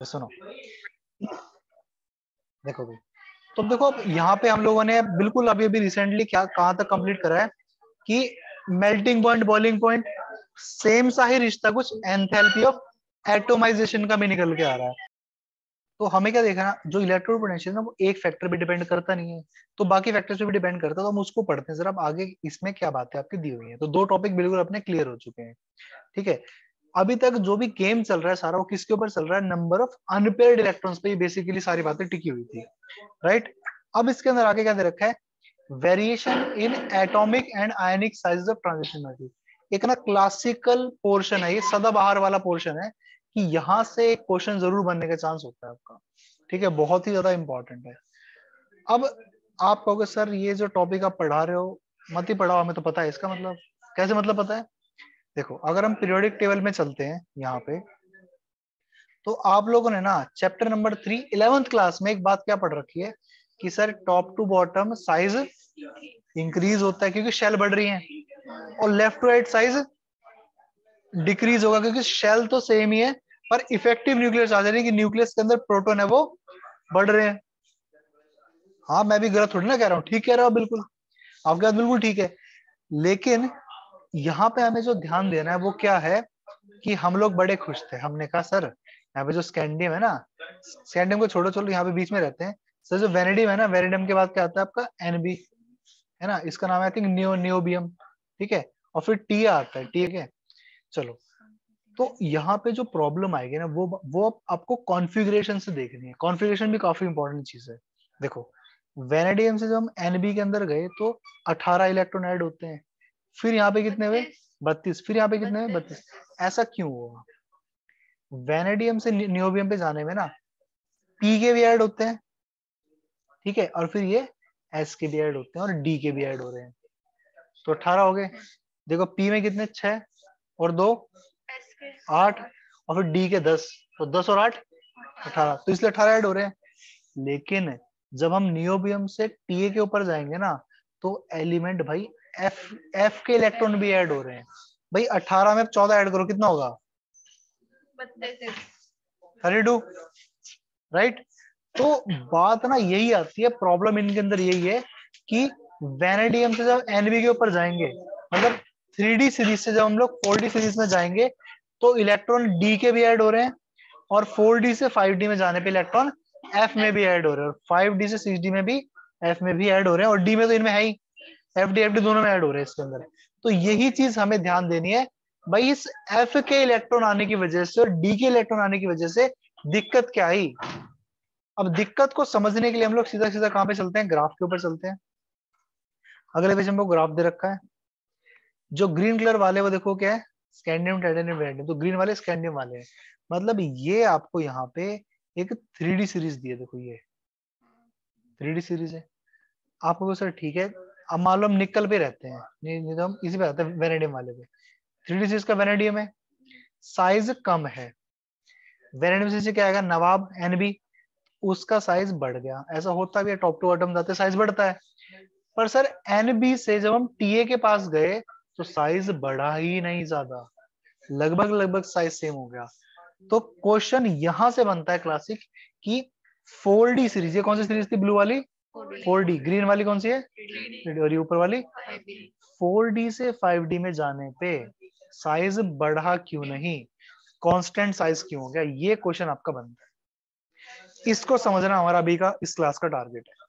सुनो, देखो भाई, तो देखो अब यहाँ पे हम लोगों ने बिल्कुल अभी अभी रिसेंटली क्या कहाँ तक कंप्लीट करा है कि melting point boiling point same सा ही रिश्ता कुछ एंथैल्पी ऑफ एटोमाइजेशन का भी निकल के आ रहा है। तो हमें क्या देखना, जो इलेक्ट्रोड पोटेंशियल ना वो एक फैक्टर पे डिपेंड करता नहीं है, तो बाकी फैक्टर्स पे भी डिपेंड करता है। तो हम उसको पढ़ते हैं जरा, अब आगे इसमें क्या बातें आपकी दी हुई है। तो दो टॉपिक बिल्कुल अपने क्लियर हो चुके हैं, ठीक है। अभी तक जो भी गेम चल रहा है सारा वो किसके ऊपर चल रहा है, नंबर ऑफ अनपेयर्ड इलेक्ट्रॉन्स पे बेसिकली सारी बातें टिकी हुई थी, राइट। अब इसके अंदर आगे क्या दे रखा है, variation in atomic and ionic size of transition energy. एक ना क्लासिकल पोर्शन है ये, सदाबहार वाला पोर्शन है कि यहाँ से एक क्वेश्चन जरूर बनने का चांस होता है आपका, ठीक है, बहुत ही ज्यादा इंपॉर्टेंट है। अब आप कहोगे सर ये जो टॉपिक आप पढ़ा रहे हो मत ही पढ़ाओ, हमें तो पता है इसका मतलब। कैसे मतलब पता है, देखो अगर हम पीरियोडिक टेबल में चलते हैं यहाँ पे, तो आप लोगों ने ना चैप्टर नंबर 3 11th क्लास में एक बात क्या पढ़ रखी है कि sir top to bottom size increase होता है क्योंकि शेल बढ़ रही है, और left to right size decrease होगा क्योंकि शेल तो सेम ही है, पर इफेक्टिव न्यूक्लियस चार्ज यानी कि न्यूक्लियस के अंदर प्रोटॉन है वो बढ़ रहे हैं। हाँ मैं भी गलत थोड़ी ना कह रहा हूँ, ठीक कह रहा हूँ बिल्कुल, आपके बात बिल्कुल ठीक है। लेकिन यहाँ पे हमें जो ध्यान देना है वो क्या है कि हम लोग बड़े खुश थे, हमने कहा सर यहाँ पे जो स्कैंडियम है ना, स्कैंडियम को छोड़ो चलो यहाँ पे बीच में रहते हैं, सर जो वेनेडियम है ना, वेनेडियम के बाद क्या आता है आपका एनबी, है ना, इसका नाम है आई थिंक नियोबियम, ठीक है, और फिर टी आता है, ठीक है। चलो, तो यहाँ पे जो प्रॉब्लम आएगी ना वो आपको कॉन्फ़िगरेशन से देखनी है। कॉन्फ़िगरेशन भी काफी इंपॉर्टेंट चीज है। देखो वेनेडियम से जब हम एनबी के अंदर गए तो 18 इलेक्ट्रॉन ऐड होते हैं, फिर यहाँ पे कितने हुए 32, फिर यहाँ पे कितने हुए 32। ऐसा क्यों हुआ, वेनेडियम से नियोबियम पे जाने में ना पी के भी ऐड होते हैं, ठीक है, और फिर ये एस के भी ऐड होते हैं और डी के भी ऐड हो रहे हैं, तो 18 हो गए। देखो पी में कितने 6 और 2 8, और फिर डी के 10, तो 10 और 8 18, तो इसलिए 18 ऐड हो रहे हैं। लेकिन जब हम नियोबियम से टीए के ऊपर जाएंगे ना, तो एलिमेंट भाई एफ एफ के इलेक्ट्रॉन भी ऐड हो रहे हैं। भाई 18 में 14 ऐड करो कितना होगा 32, राइट। तो बात ना यही आती है, प्रॉब्लम इनके अंदर यही है कि वेनेडियम से जब एनबी के ऊपर जाएंगे, मतलब 3D सीरीज से जब हम लोग 4D सीरीज में जाएंगे, तो इलेक्ट्रॉन डी के भी ऐड हो रहे हैं, और 4D से 5D में जाने पे इलेक्ट्रॉन एफ में भी ऐड हो रहे हैं, और 5D से 6D में भी एफ में भी ऐड हो रहे हैं, और डी में तो इनमें है ही, एफ डी दोनों में ऐड हो रहे हैं इसके अंदर। तो यही चीज हमें ध्यान देनी है भाई, इस एफ के इलेक्ट्रॉन आने की वजह से और डी के इलेक्ट्रॉन आने की वजह से दिक्कत क्या आई। अब दिक्कत को समझने के लिए हम लोग सीधा सीधा कहाँ पे चलते हैं, ग्राफ के ऊपर चलते हैं। अगले पेज हमको ग्राफ दे रखा है, जो ग्रीन कलर वाले वो देखो क्या है, स्कैंडियम टाइटेनियम वेनेडियम, तो ग्रीन वाले स्कैंडियम वाले हैं। मतलब ये आपको यहाँ पे एक 3D सीरीज दी है, देखो ये 3D सीरीज है। आपको सर ठीक है, अब मान लो हम निकल पे रहते हैं, नहीं तो हम इसी पे आते हैं वेनेडियम वाले पे। 3D सीरीज का वेनेडियम है, साइज कम है, वेनेडियम सीरीज से क्या आएगा नवाब एनबी, उसका साइज बढ़ गया, ऐसा होता भी है, टॉप टू बॉटम जाते साइज बढ़ता है। पर सर एनबी से जब हम टीए के पास गए तो साइज बढ़ा ही नहीं ज्यादा, लगभग लगभग साइज सेम हो गया। तो क्वेश्चन यहां से बनता है क्लासिक कि 4D सीरीज, ये कौन सी सीरीज थी ब्लू वाली 4D, ग्रीन वाली कौन सी है और ये ऊपर वाली 4D से 5D में जाने पे साइज बढ़ा क्यों नहीं, कांस्टेंट साइज क्यों हो गया, ये क्वेश्चन आपका बनता है। इसको समझना हमारा अभी का इस क्लास का टारगेट है,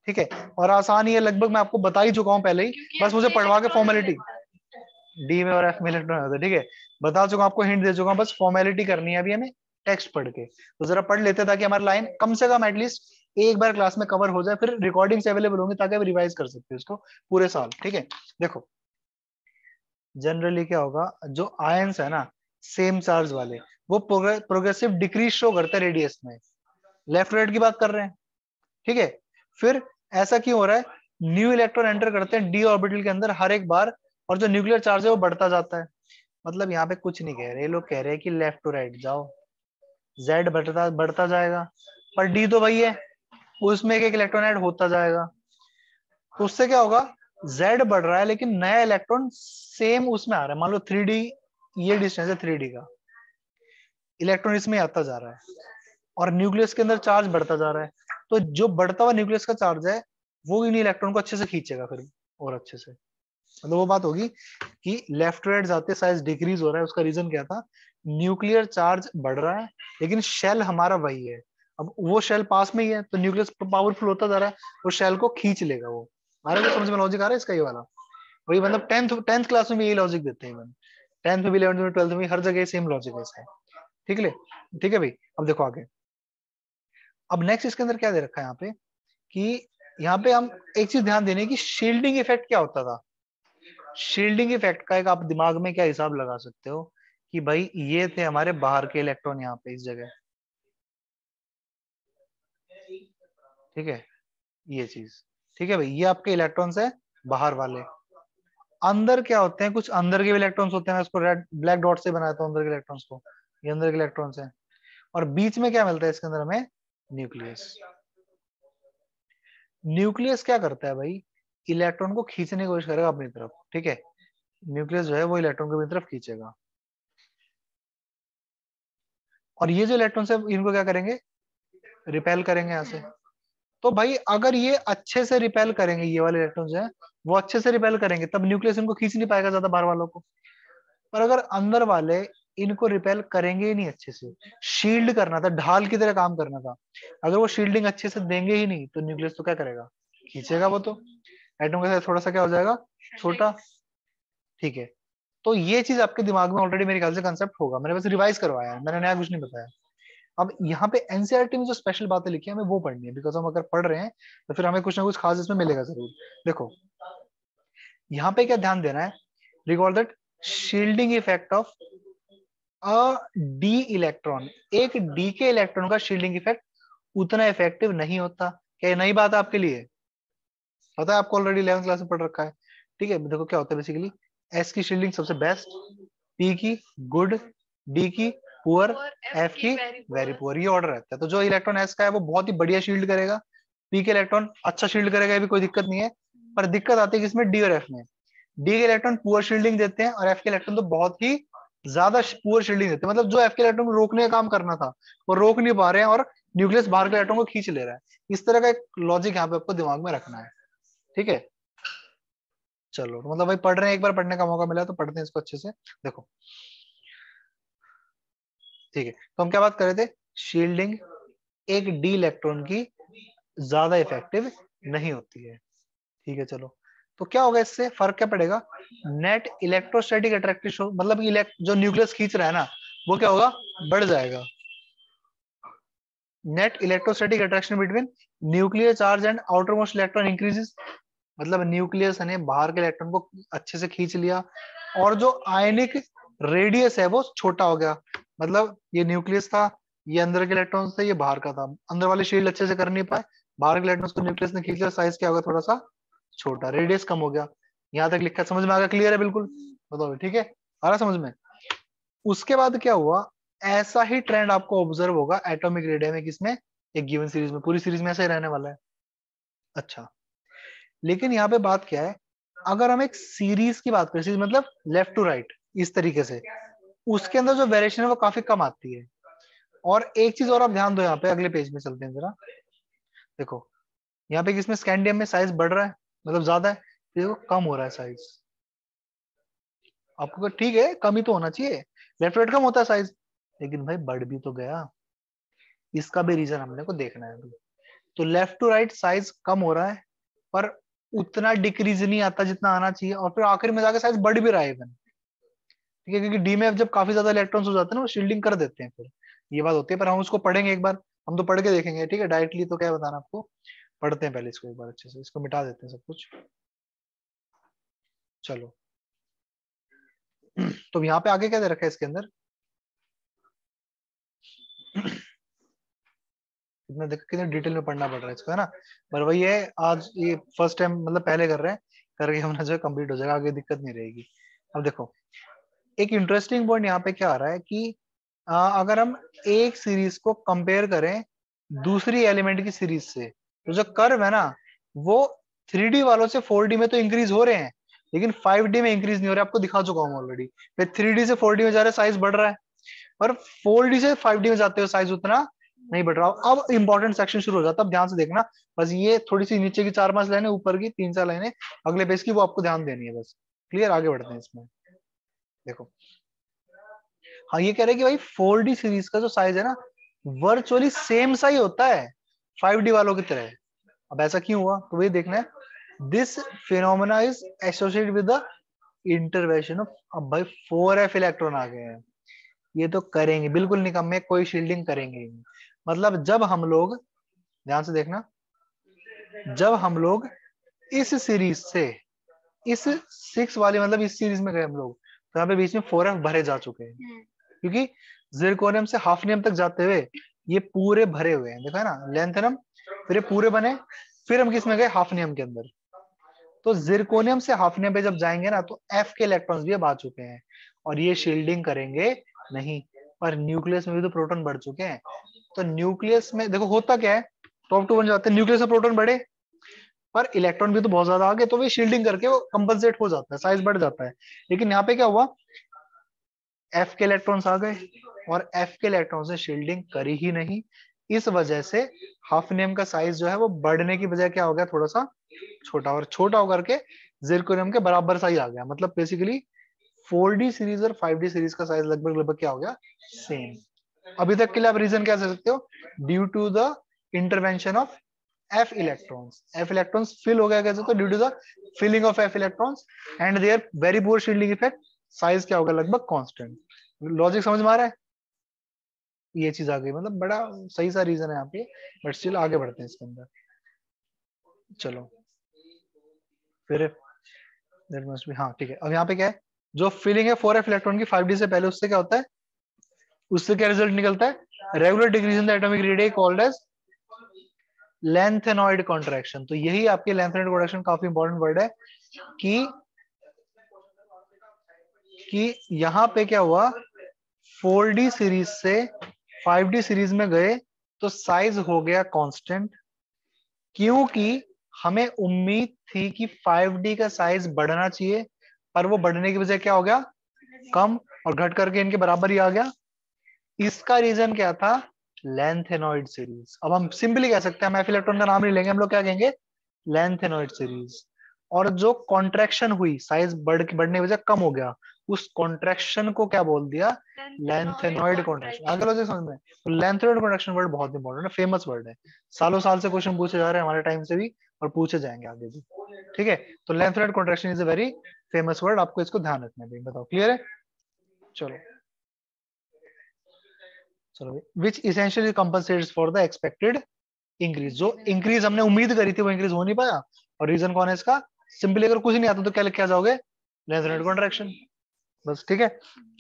ठीक है। और आसान ही है, लगभग मैं आपको बता ही चुका हूं पहले ही, बस मुझे पढ़वा के फॉर्मेलिटी, डी में और एफ में इलेक्ट्रॉन होता है, ठीक है, बता चुका हूं आपको, हिंट दे चुका हूं, बस फॉर्मेलिटी करनी है अभी हमें टेक्स्ट पढ़ के। तो जरा पढ़ लेते ताकि हमारी लाइन कम से कम एटलीस्ट एक बार क्लास में कवर हो जाए, फिर रिकॉर्डिंग्स अवेलेबल होंगी ताकि आप रिवाइज कर सकते हो इसको पूरे साल, ठीक है। देखो जनरली क्या होगा, जो आयंस है ना सेम चार्ज वाले, वो प्रोग्रेसिव डिक्रीज शो करते हैं रेडियस में, लेफ्ट राइट की बात कर रहे हैं, ठीक है। फिर ऐसा क्यों हो रहा है, न्यू इलेक्ट्रॉन एंटर करते हैं डी ऑर्बिटल के अंदर हर एक बार, और जो न्यूक्लियर चार्ज है वो बढ़ता जाता है। मतलब यहाँ पे कुछ नहीं कह रहे, लोग कह रहे हैं कि लेफ्ट टू राइट जाओ, जेड बढ़ता बढ़ता जाएगा, पर डी तो वही है, उसमें एक एक इलेक्ट्रॉन ऐड होता जाएगा, तो उससे क्या होगा, जेड बढ़ रहा है लेकिन नया इलेक्ट्रॉन सेम उसमें आ रहा है। मान लो 3D, ये डिस्टेंस है 3D का, इलेक्ट्रॉन इसमें आता जा रहा है, और न्यूक्लियस के अंदर चार्ज बढ़ता जा रहा है, तो जो बढ़ता हुआ न्यूक्लियस का चार्ज है वो इन इलेक्ट्रॉन को अच्छे से खींचेगा फिर और अच्छे से। मतलब वो बात होगी कि लेफ्ट टू राइट जाते साइज डिक्रीज हो रहा है, उसका रीजन क्या था, न्यूक्लियर चार्ज बढ़ रहा है लेकिन शेल हमारा वही है। अब वो शेल पास में ही है तो न्यूक्लियस पावरफुल होता जा रहा है, वो शेल को खींच लेगा वो। आ रहा है समझ में लॉजिक आ रहा है इसका ये वाला? वही मतलब टेंथ टेंथ क्लास में भी यही लॉजिक देते हैं, टेंथ में भी, 11th में, 12th में, हर जगह सेम लॉजिक है इसका। ठीक है, ठीक है भाई। अब देखो आगे, अब नेक्स्ट इसके अंदर क्या दे रखा है यहाँ पे कि यहाँ पे हम एक चीज ध्यान देने की, शील्डिंग इफेक्ट क्या होता था। शील्डिंग इफेक्ट का एक आप दिमाग में क्या हिसाब लगा सकते हो कि भाई ये थे हमारे बाहर के इलेक्ट्रॉन यहाँ पे इस जगह, ठीक है, ये चीज, ठीक है भाई, ये आपके इलेक्ट्रॉन्स है बाहर वाले। अंदर क्या होते हैं, कुछ अंदर के इलेक्ट्रॉन्स होते हैं, मैं इसको रेड ब्लैक डॉट से बनाता हूँ अंदर के इलेक्ट्रॉन्स को, ये अंदर के इलेक्ट्रॉन्स हैं। और बीच में क्या मिलता है इसके अंदर हमें, न्यूक्लियस। न्यूक्लियस क्या करता है भाई, इलेक्ट्रॉन को खींचने की कोशिश करेगा अपनी तरफ, ठीक है, न्यूक्लियस जो है वो इलेक्ट्रॉन को अपनी तरफ खींचेगा। और ये जो इलेक्ट्रॉन्स है इनको क्या करेंगे, रिपेल करेंगे यहाँ से। तो भाई अगर ये अच्छे से रिपेल करेंगे, ये वाले इलेक्ट्रॉन्स हैं वो अच्छे से रिपेल करेंगे, तब न्यूक्लियस इनको खींच नहीं पाएगा ज्यादा बाहर वालों को। पर अगर अंदर वाले इनको रिपेल करेंगे ही नहीं अच्छे से, शील्ड करना था, ढाल की तरह काम करना था, अगर वो शील्डिंग अच्छे से देंगे ही नहीं तो न्यूक्लियस तो क्या करेगा, खींचेगा वो तो, एटम के साथ थोड़ा सा क्या हो जाएगा, छोटा। ठीक है, तो ये चीज आपके दिमाग में ऑलरेडी मेरे ख्याल से कंसेप्ट होगा, मैंने बस रिवाइज करवाया है, मैंने नया कुछ नहीं बताया। अब यहाँ पे एनसीईआरटी में जो स्पेशल बातें लिखी है हमें वो पढ़नी है, बिकॉज हम अगर पढ़ रहे हैं तो फिर हमें कुछ ना कुछ खास इसमें मिलेगा जरूर। देखो यहाँ पे क्या ध्यान देना है, record that shielding effect of a D electron, एक डी के इलेक्ट्रॉन का शील्डिंग इफेक्ट उतना इफेक्टिव नहीं होता। क्या ये नई बात है आपके लिए, पता है आपको, ऑलरेडी 11th क्लास में पढ़ रखा है। ठीक है, देखो क्या होता है बेसिकली, एस की शील्डिंग सबसे बेस्ट, पी की गुड, डी की पुअर, एफ की वेरी पुअर, ये ऑर्डर रहता है। तो जो इलेक्ट्रॉन एस का है वो बहुत ही बढ़िया शील्ड करेगा, पी के इलेक्ट्रॉन अच्छा शील्ड करेगा, ये भी कोई दिक्कत नहीं है। पर दिक्कत आती है किसमें, डी और एफ में। डी के इलेक्ट्रॉन पुअर शील्डिंग देते हैं और एफ के इलेक्ट्रॉन तो बहुत ही ज्यादा पुअर शील्डिंग देते हैं, मतलब जो एफ के इलेक्ट्रॉन को रोकने का काम करना था वो रोक नहीं पा रहे हैं और न्यूक्लियस बाहर के इलेक्ट्रॉन को खींच ले रहा है। इस तरह का एक लॉजिक यहाँ पे आपको दिमाग में रखना है, ठीक है। चलो तो मतलब भाई पढ़ रहे हैं, एक बार पढ़ने का मौका मिला तो पढ़ते हैं इसको अच्छे से। देखो ठीक है, तो हम क्या बात कर रहे थे, शील्डिंग एक डी इलेक्ट्रॉन की ज्यादा इफेक्टिव नहीं होती है, ठीक है। चलो तो क्या होगा, इससे फर्क क्या पड़ेगा, नेट इलेक्ट्रोस्टैटिक अट्रैक्टिव, मतलब जो न्यूक्लियस खींच रहा है ना वो क्या होगा, बढ़ जाएगा। Net electrostatic attraction between nuclear charge and outer most electron increases, मतलब न्यूक्लियस ने बाहर के इलेक्ट्रॉन को अच्छे से खींच लिया और जो आयनिक रेडियस है वो छोटा हो गया। मतलब ये न्यूक्लियस था, ये अंदर के इलेक्ट्रॉन थे, ये बाहर का था, अंदर वाले शील्ड अच्छे से कर नहीं पाए, बाहर के इलेक्ट्रॉन्स को न्यूक्लियस ने खींच लिया, साइज क्या होगा, थोड़ा सा छोटा, रेडियस कम हो गया। यहाँ तक लिखा समझ में आ गया, क्लियर है बिल्कुल, बताओ ठीक है, आ रहा समझ में। उसके बाद क्या हुआ, ऐसा ही ट्रेंड आपको ऑब्जर्व होगा एटॉमिक रेडियम में, किसमें, एक गिवन सीरीज में, पूरी सीरीज में ऐसा ही रहने वाला है। अच्छा, लेकिन यहाँ पे बात क्या है, अगर हम एक सीरीज की बात करें, सीरीज मतलब लेफ्ट टू राइट इस तरीके से, उसके अंदर जो वेरिएशन है वो काफी कम आती है। और एक चीज और आप ध्यान दो, यहाँ पे अगले पेज में चलते हैं जरा, देखो यहाँ पे किसमें, स्कैंडियम में साइज बढ़ रहा है, मतलब ज्यादा है, देखो कम हो रहा है साइज। आपको ठीक है, कम ही तो होना चाहिए, लेफ्ट राइट कम होता है साइज, लेकिन भाई बढ़ भी तो गया, इसका भी रीजन हमने को देखना है अभी। तो लेफ्ट टू राइट साइज कम हो रहा है पर उतना डिक्रीज नहीं आता जितना आना चाहिए, और फिर आखिर में जाकर साइज बढ़ भी रहा है इवन, ठीक है, क्योंकि डी में जब काफी ज्यादा इलेक्ट्रॉन्स हो जाते हैं ना वो शील्डिंग कर देते हैं, फिर ये बात होती है। पर हम उसको पढ़ेंगे एक बार, हम तो पढ़ के देखेंगे, ठीक है, डायरेक्टली तो क्या बताना आपको, पढ़ते हैं पहले इसको एक बार अच्छे से, इसको मिटा देते हैं सब कुछ। चलो तो यहाँ पे आगे क्या दे रखा है इसके अंदर, कितना देख, कितने डिटेल में पढ़ना पड़ रहा है इसको, है ना। पर वही है, आज ये फर्स्ट टाइम मतलब पहले कर रहे हैं, करके अपना जो है कंप्लीट हो जाएगा, आगे दिक्कत नहीं रहेगी। अब देखो एक इंटरेस्टिंग पॉइंट यहाँ पे क्या आ रहा है कि अगर हम एक सीरीज को कंपेयर करें दूसरी एलिमेंट की सीरीज से, तो जो कर्व है ना वो 3D वालों से 4D में तो इंक्रीज हो रहे हैं, लेकिन 5D में इंक्रीज नहीं हो रहे, आपको दिखा चुका हूँ ऑलरेडी। फिर 3D से 4D में जा रहे साइज बढ़ रहा है, पर 4D से 5D में जाते हो साइज उतना नहीं बढ़ रहा। अब इंपॉर्टेंट सेक्शन शुरू हो जाता है, अब ध्यान से देखना। बस ये थोड़ी सी नीचे की 4-5 लाइनें, ऊपर की 3-4 लाइनें अगले पेज की, वो आपको ध्यान देनी है बस। क्लियर, आगे बढ़ते हैं इसमें। देखो, हाँ ये कह रहे हैं कि भाई 4D सीरीज का जो साइज है ना, वर्चुअली सेम सा ही होता है 5D वालों की तरह। अब ऐसा क्यों हुआ, तो वही देखना है। This phenomena is associated with the intervention of, अब भाई 4f इलेक्ट्रॉन आ गए हैं, ये तो करेंगे बिल्कुल निकम्मे, कोई शील्डिंग करेंगे ही नहीं। मतलब जब हम लोग, ध्यान से देखना, जब हम लोग इस सीरीज से इस 6 वाली, मतलब इस सीरीज में गए हम लोग, तो यहाँ पे बीच में 4f भरे जा चुके हैं, क्योंकि जिरकोनियम से हाफनियम तक जाते हुए ये पूरे भरे हुए हैं। देखा है ना, लेंथेनम, फिर ये पूरे बने, फिर हम किस में गए, हाफनियम के अंदर। तो जिरकोनियम से हाफनियम पे जब जाएंगे ना, तो f के इलेक्ट्रॉन्स भी अब आ चुके हैं, और ये शील्डिंग करेंगे नहीं। पर न्यूक्लियस में भी तो प्रोटॉन बढ़ चुके हैं, तो न्यूक्लियस में देखो होता क्या है, टॉप टू बन जाते हैं, न्यूक्लियस में प्रोटॉन बढ़े, पर इलेक्ट्रॉन भी तो बहुत ज्यादा आ गए, तो वे शील्डिंग करके वो कंपनसेट हो जाता है, साइज बढ़ जाता है। लेकिन यहाँ पे क्या हुआ, एफ के इलेक्ट्रॉन्स आ गए, और एफ के इलेक्ट्रॉन से शील्डिंग करी ही नहीं। इस वजह से हाफनियम का साइज जो है वो बढ़ने की बजाय क्या हो गया, थोड़ा सा छोटा, और छोटा होकर के जिरकोनियम के बराबर सा ही आ गया। मतलब बेसिकली 4D सीरीज और 5D सीरीज का साइज लगभग लगभग क्या हो गया, सेम। अभी तक के लिए आप रीजन क्या दे सकते हो, due to the intervention of F electrons. F electrons fill हो गया कैसे, तो due to the filling of F electrons and their very poor shielding effect, size क्या होगा, लगभग कांस्टेंट। लॉजिक समझ में आ रहा है, ये चीज आ गई, मतलब बड़ा सही सा रीजन है यहाँ पे। बट स्टिल आगे बढ़ते हैं इसके अंदर, चलो फिर दैट मस्ट बी, हाँ ठीक है। अब यहाँ पे क्या है, जो फिलिंग है 4f इलेक्ट्रॉन की 5D से पहले, उससे क्या होता है, उससे क्या रिजल्ट निकलता है, regular decrease in the atomic radius called as lanthanoid contraction. तो यही आपके लेंथेनॉइड कॉन्ट्रैक्शन काफी इंपॉर्टेंट वर्ड है, कि यहाँ पे क्या हुआ, 4D सीरीज से 5D सीरीज में गए तो साइज हो गया कांस्टेंट, क्योंकि हमें उम्मीद थी कि 5D का साइज बढ़ना चाहिए, पर वो बढ़ने की वजह क्या हो गया, कम, और घट करके इनके बराबर ही आ गया। इसका रीजन क्या था, लेंथेनॉइड सीरीज। अब हम सिंपली कह सकते हैं, हम एफ इलेक्ट्रॉन का नाम नहीं लेंगे, हम लोग क्या कहेंगे, लेंथेनॉइड सीरीज। और जो कॉन्ट्रैक्शन हुई, साइज बढ़ने की वजह कम हो गया, उस कॉन्ट्रैक्शन को क्या बोल दिया, लेंथेनॉइड कॉन्ट्रैक्शन। आगे लॉजिक समझ में, तो लेंथेनॉइड कॉन्ट्रैक्शन वर्ड बहुत इंपॉर्टेंट है, फेमस वर्ड है, सालों साल से क्वेश्चन पूछे जा रहे हैं हमारे टाइम से भी, और पूछे जाएंगे आगे भी। ठीक है, तो lanthanoid contraction is a very famous word, आपको इसको ध्यान रखना है। बताओ क्लियर है, चलो चलो, which essentially compensates for the expected increase. जो इंक्रीज हमने उम्मीद करी थी वो इंक्रीज हो नहीं पाया, और रीजन कौन है इसका, सिंपली अगर कुछ नहीं आता तो क्या लिख के आ जाओगे, लेंथेनॉइड कॉन्ट्रैक्शन, बस। ठीक है,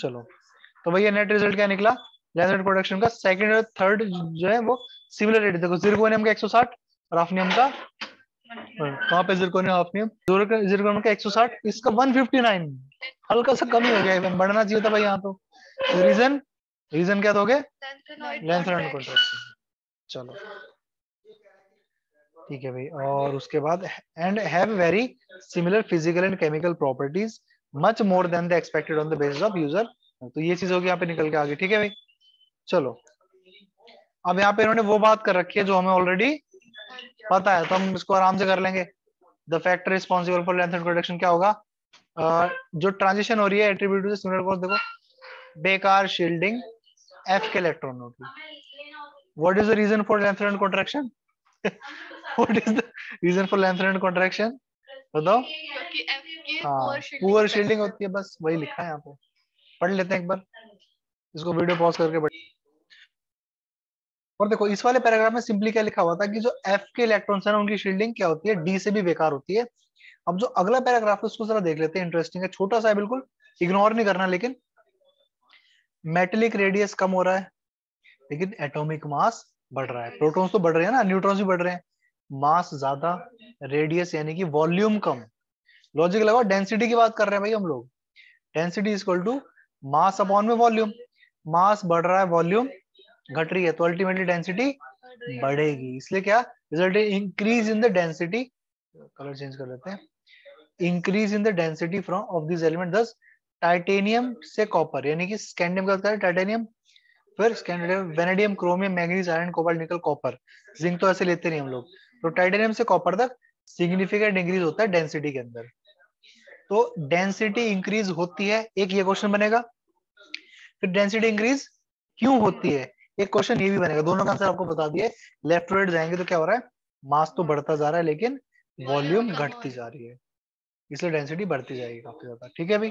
चलो, तो भैया नेट रिजल्ट क्या निकला, लेंथेनॉइड कॉन्ट्रैक्शन का सेकंड और थर्ड जो है वो सिमिलर रेट, देखो जिरकोनियम का 160 और हाफनियम का, कहाँ पे जिरकोनियम हाफनियम, जिरकोनियम का 160, इसका 159, हल्का सा कमी हो गया, बढ़ना चाहिए था भाई यहाँ तो। रीजन, रीजन क्या दोगे, लेंथेनॉइड कॉन्ट्रैक्शन। चलो ठीक है भाई, और उसके बाद and have very similar physical and chemical properties much more than the expected on the basis of user. तो ये चीज होगी यहाँ पे निकल के आगे। ठीक है भाई, चलो अब यहाँ पे इन्होंने वो बात कर रखी है जो हमें ऑलरेडी पता है, तो हम इसको आराम से कर लेंगे। The factor responsible for length and production क्या होगा, जो ट्रांजिशन हो रही है एट्रीब्यूट टू सिमिलर कोर्स, देखो बेकार शील्डिंग एफ के इलेक्ट्रॉन होगी। What is the reason for lanthanide contraction, what is the reason for lanthanide contraction, बताओ। हाँ, पुअर शील्डिंग होती है, बस वही लिखा है यहाँ पे, पढ़ लेते हैं एक बार, इसको वीडियो पॉज करके पढ़। और देखो इस वाले पैराग्राफ में सिंपली क्या लिखा हुआ था कि जो एफ के इलेक्ट्रॉन्स है ना, उनकी शील्डिंग क्या होती है, डी से भी बेकार होती है। अब जो अगला पैराग्राफ है उसको जरा देख लेते हैं, इंटरेस्टिंग है, छोटा सा है बिल्कुल, इग्नोर नहीं करना। लेकिन मेटेलिक रेडियस कम हो रहा है, लेकिन एटॉमिक मास बढ़ रहा है, प्रोटॉन्स तो बढ़ रहे हैं ना, न्यूट्रॉन्स भी बढ़ रहे हैं, मास ज्यादा, रेडियस यानी कि वॉल्यूम कम। लॉजिक लगाओ, डेंसिटी की बात कर रहे हैं भाई हम लोग, density is equal to mass upon में वॉल्यूम, मास बढ़ रहा है, वॉल्यूम घट रही है, तो अल्टीमेटली डेंसिटी बढ़ेगी। इसलिए क्या रिजल्ट है, increase in the density, colour change कर लेते हैं, increase in the density from of this element, दस टाइटेनियम से कॉपर, यानी कि स्कैंडियम का होता है टाइटेनियम, फिर स्कैंडिनेवियम, vanadium, chromium, manganese, iron, cobalt, निकल, कॉपर, जिंक तो ऐसे लेते नहीं हम लोग। तो टाइटेनियम से कॉपर तक सिग्निफिकेंट इंक्रीज होता है डेंसिटी के अंदर। तो डेंसिटी इंक्रीज होती है, एक ये क्वेश्चन बनेगा। फिर डेंसिटी इंक्रीज क्यों होती है, एक क्वेश्चन ये भी बनेगा। दोनों का आंसर आपको बता दिए। लेफ्ट टू राइट जाएंगे तो क्या हो रहा है, मास तो बढ़ता जा रहा है लेकिन वॉल्यूम घटती जा रही है, इसलिए डेंसिटी बढ़ती जाएगी काफी ज्यादा। ठीक है भाई।